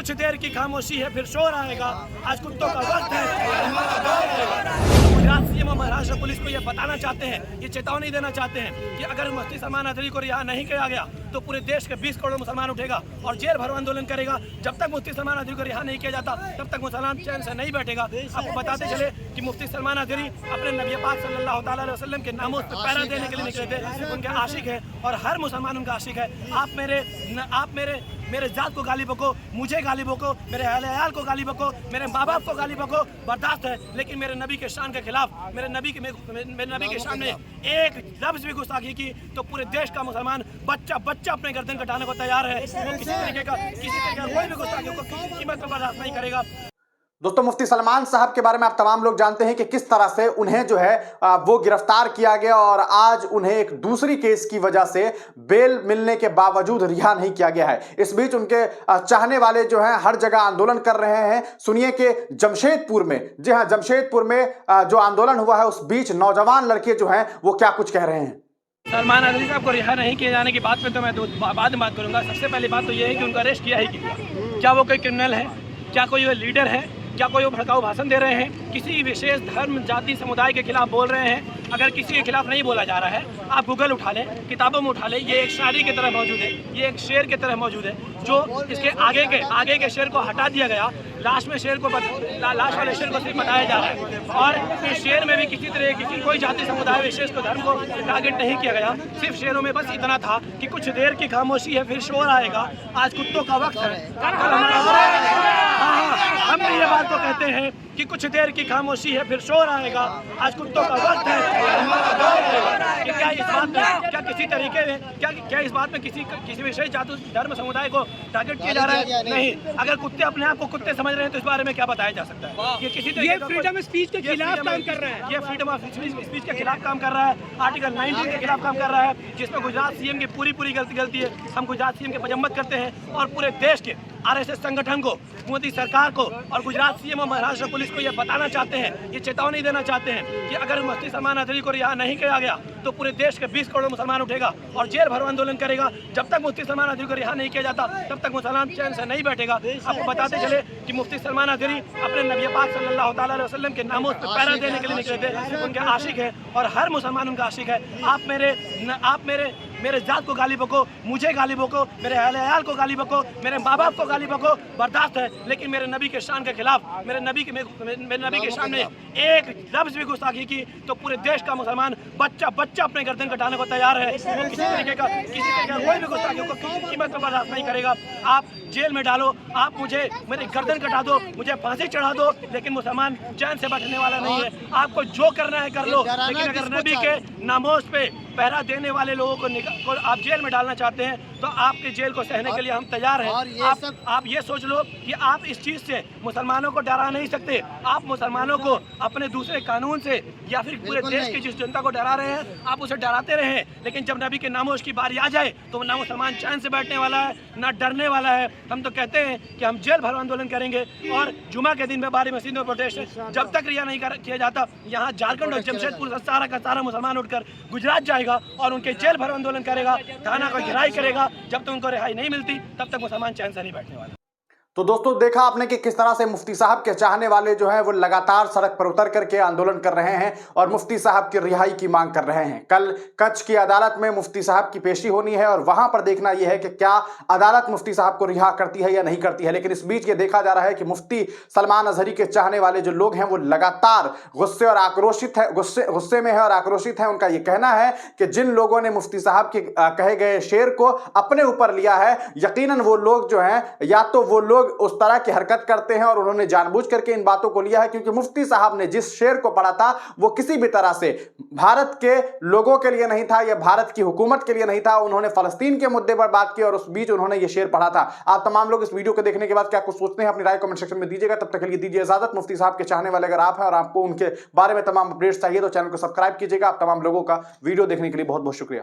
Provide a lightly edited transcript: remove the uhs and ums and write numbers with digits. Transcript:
कुछ देर की खामोशी है फिर शोर आएगा, आज कुत्तों का वक्त है, हमारा दौर आएगा। गुजरात सीएम और महाराष्ट्र पुलिस को ये बताना चाहते हैं, ये चेतावनी देना चाहते हैं कि अगर मुफ्ती सलमान अजहरी को रिहा नहीं किया गया तो पूरे देश के 20 करोड़ मुसलमान उठेगा और जेल भरो आंदोलन करेगा। जब तक मुफ्ती सलमान अजहरी को रिहा नहीं किया जाता तब तक मुसलमान चैन से नहीं बैठेगा। आपको बताते चले कि मुफ्ती सलमान अजहरी अपने नबी पाक सल्लल्लाहु अलैहि वसल्लम के नामों पर पहरा देने के लिए निकले थे। उनके आशिक है और हर मुसलमान उनका आशिक है। आप मेरे जात को गाली बको, मुझे गाली बको, मेरे अहल को गाली बको, मेरे माँ बाप को गाली बको, बर्दाश्त है, लेकिन मेरे नबी के शान के खिलाफ, मेरे नबी के शान में एक लफ्ज भी गुस्ताखी की तो पूरे देश का मुसलमान बच्चा अपने गर्दन कटाने को तैयार है। वो किसी तरीके का कोई भी गुस्ताखी को किसी कीमत पर बर्दाश्त नहीं करेगा। दोस्तों, मुफ्ती सलमान साहब के बारे में आप तमाम लोग जानते हैं कि किस तरह से उन्हें जो है वो गिरफ्तार किया गया और आज उन्हें एक दूसरी केस की वजह से बेल मिलने के बावजूद रिहा नहीं किया गया है। इस बीच उनके चाहने वाले जो हैं हर जगह आंदोलन कर रहे हैं। सुनिए कि जमशेदपुर में, जी हां, जमशेदपुर में जो आंदोलन हुआ है उस बीच नौजवान लड़के जो हैं वो क्या कुछ कह रहे हैं। सलमान अजहरी साहब को रिहा नहीं किए जाने की बात पे तो मैं बाद में बात करूंगा। सबसे पहली बात तो ये है कि उनका अरेस्ट किया ही क्यों? क्या वो कोई क्रिमिनल है? क्या कोई वो लीडर है? क्या कोई वो भड़काऊ भाषण दे रहे हैं? किसी विशेष धर्म जाति समुदाय के खिलाफ बोल रहे हैं? अगर किसी के खिलाफ नहीं बोला जा रहा है, आप गूगल उठा लें, किताबों में उठा लें, ये एक शायरी की तरह मौजूद है, ये एक शेर की तरह मौजूद है। जो इसके आगे के शेर को हटा दिया गया, लास्ट में शेर को लास्ट वाले शेर को सिर्फ बताया जा रहा है और इस शेर में भी किसी तरह कोई जाति समुदाय विशेष को धर्म को टारगेट नहीं किया गया। सिर्फ शेरों में बस इतना था कि कुछ देर की खामोशी है फिर शोर आएगा, आज कुत्तों का वक्त है, कल हम भी ये बात को कहते हैं कि कुछ देर की खामोशी है फिर शोर आएगा, आज कुत्तों का वक्त है, हमारा दौर आएगा। कि क्या इस बात में किसी तरीके में क्या इस बात में किसी विशेष जाति धर्म समुदाय को टारगेट किया जा रहा है? नहीं। अगर कुत्ते अपने आप को कुत्ते समझ रहे हैं तो इस बारे में क्या बताया जा सकता है? ये किसी तरीके फ्रीडम ऑफ स्पीच के खिलाफ काम कर रहा है। ये फ्रीडम ऑफ स्पीच के खिलाफ काम कर रहा है, आर्टिकल 19 के खिलाफ काम कर रहा है, जिसमें गुजरात सीएम की पूरी गलती है। हम गुजरात सीएम की मजम्मत करते हैं और पूरे देश के आरएसएस संगठन को, मोदी सरकार को और गुजरात सीएम और महाराष्ट्र पुलिस को ये बताना चाहते हैं, ये चेतावनी देना चाहते हैं कि अगर मुफ्ती सलमान अजहरी को रिहा नहीं किया गया तो पूरे देश के 20 करोड़ मुसलमान उठेगा और जेल भरो आंदोलन करेगा। जब तक मुफ्ती सलमान अजहरी को रिहा नहीं किया जाता तब तक मुसलमान चैन से नहीं बैठेगा। आपको बताते चले कि मुफ्ती सलमान अजहरी अपने नबी पाक सल्लल्लाहु अलैहि वसल्लम के नामों पर पहरा देने के लिए निकले थे। उनके आशिक है और हर मुसलमान उनका आशिक है। आप मेरे जात को गाली बको, मुझे गाली बको, मेरे अहल को गाली बको, मेरे माँ बाप को गाली बको, बर्दाश्त है, लेकिन मेरे नबी के शान के खिलाफ, मेरे नबी के शान में एक लफ्ज भी गुस्ताखी की तो पूरे देश का मुसलमान बच्चा अपने गर्दन कटाने को तैयार है। वो किसी तरीके का कोई भी गुस्ताखी को किसी कीमत पर बर्दाश्त नहीं करेगा। आप जेल में डालो, आप मेरी गर्दन कटा दो, मुझे फांसी चढ़ा दो, लेकिन मुसलमान चैन से बैठने वाला नहीं है। आपको जो करना है कर लो, लेकिन अगर नबी के नामोज पे पहरा देने वाले लोगों को आप जेल में डालना चाहते हैं तो आपके जेल को सहने के लिए हम तैयार हैं। आप ये सोच लो कि आप इस चीज़ से मुसलमानों को डरा नहीं सकते। आप मुसलमानों को अपने दूसरे कानून से या फिर पूरे देश की जिस जनता को डरा रहे हैं आप उसे डराते रहे, लेकिन जब नबी के नामोज की बारी आ जाए तो ना मुसलमान चैन से बैठने वाला है ना डरने वाला है। हम तो कहते हैं कि हम जेल भरो आंदोलन करेंगे और जुमा के दिन में बारी मस्जिदों में प्रोटेस्ट जब तक रिहा नहीं किया जाता। यहाँ झारखंड और जमशेदपुर का सारा मुसलमान उठकर गुजरात जाएगा और उनके जेल भरो आंदोलन करेगा, थाना को घेराई करेगा। जब तक उनको रिहाई नहीं मिलती तब तक मुसलमान चैन से नहीं बैठने वाले। तो दोस्तों, देखा आपने कि किस तरह से मुफ्ती साहब के चाहने वाले जो हैं वो लगातार सड़क पर उतर करके आंदोलन कर रहे हैं और मुफ्ती साहब की रिहाई की मांग कर रहे हैं। कल कच्छ की अदालत में मुफ्ती साहब की पेशी होनी है और वहां पर देखना यह है कि क्या अदालत मुफ्ती साहब को रिहा करती है या नहीं करती है। लेकिन इस बीच ये देखा जा रहा है कि मुफ्ती सलमान अजहरी के चाहने वाले जो लोग हैं वो लगातार गुस्से में है और आक्रोशित है। उनका ये कहना है कि जिन लोगों ने मुफ्ती साहब के कहे गए शेर को अपने ऊपर लिया है, यकीनन वो लोग जो हैं या तो वो लोग उस तरह की हरकत करते हैं और उन्होंने जानबूझ करके इन बातों को लिया है, क्योंकि मुफ्ती साहब ने जिस शेर को पढ़ा था वो किसी भी तरह से भारत के लोगों के लिए नहीं था या भारत की हुकूमत के लिए नहीं था। उन्होंने फलस्तीन के मुद्दे पर बात की और उस बीच उन्होंने ये शेर पढ़ा था। आप तमाम लोग इस वीडियो को देखने के बाद क्या कुछ सोचते हैं, अपनी राय कमेंट सेक्शन में दीजिएगा। तब तक के लिए दीजिए इजाजत। मुफ्ती साहब के चाहने वाले अगर आप हैं और आपको उनके बारे में तमाम अपडेट्स चाहिए तो चैनल को सब्सक्राइब कीजिएगा। आप तमाम लोगों का वीडियो देखने के लिए बहुत बहुत शुक्रिया।